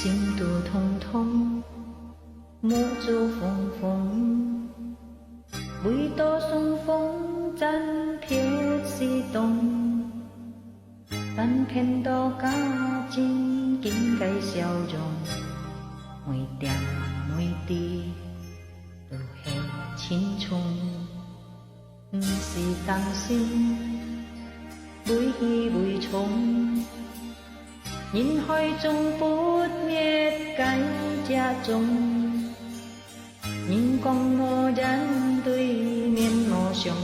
心都通通，莫做风风，每朵松风zan飘是动，但偏到家境境界笑容，每点每滴都是青春，不是担心每喜每冲。人海中不灭解家中，人共莫人对面莫相望，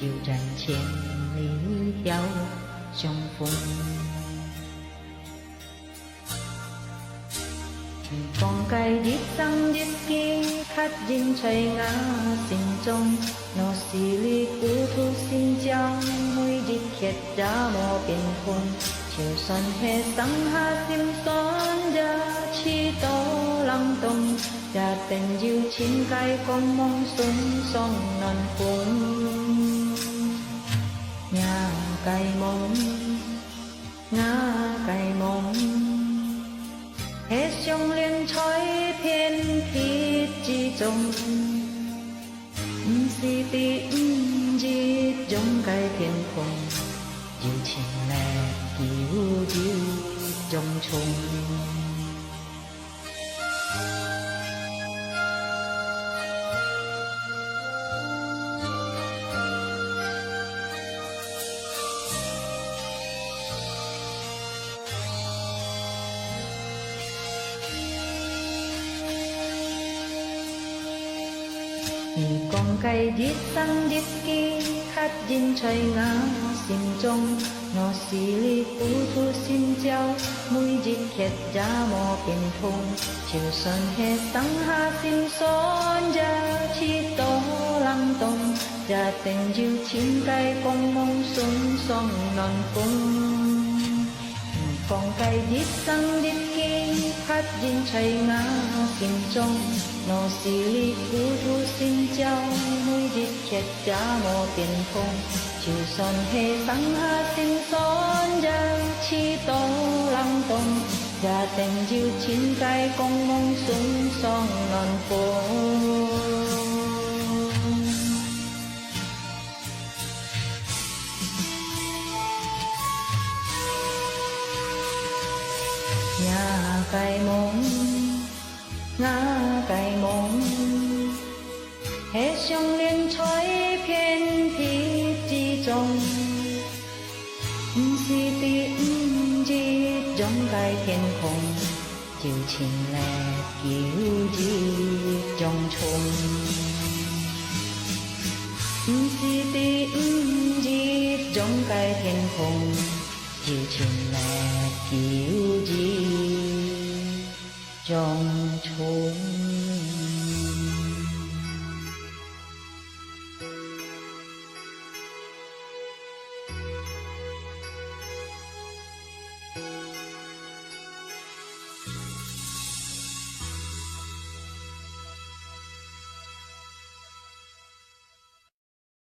就战千里遥相逢。讲解日生日记，刻印在我心中。若是你糊涂心焦，每日歇也莫变通。就算是放下心酸，也似多冷冻，也定要千界光芒送上难逢。呀界梦，呀界梦，黑相恋在偏僻之中，不是第五日中界天空。柔情叻，悠悠中冲。你讲解日生日记，刻印在我心中。若是你糊涂心焦，每日歇也莫变通。就算是放下心酸，也似多冷冻，也定要千界光芒送上难逢。讲解日生日記，刻印在我心中。若是你糊塗心焦，每日歇也莫變通。就算是放下心酸，也似多冷凍，也定要千界光芒送上難逢。呀界夢，呀界夢，黑相戀在偏僻之中，不是第五日中界天空，就情叻悠悠中衝，不是第五日中界天空。就情叻悠悠中衝。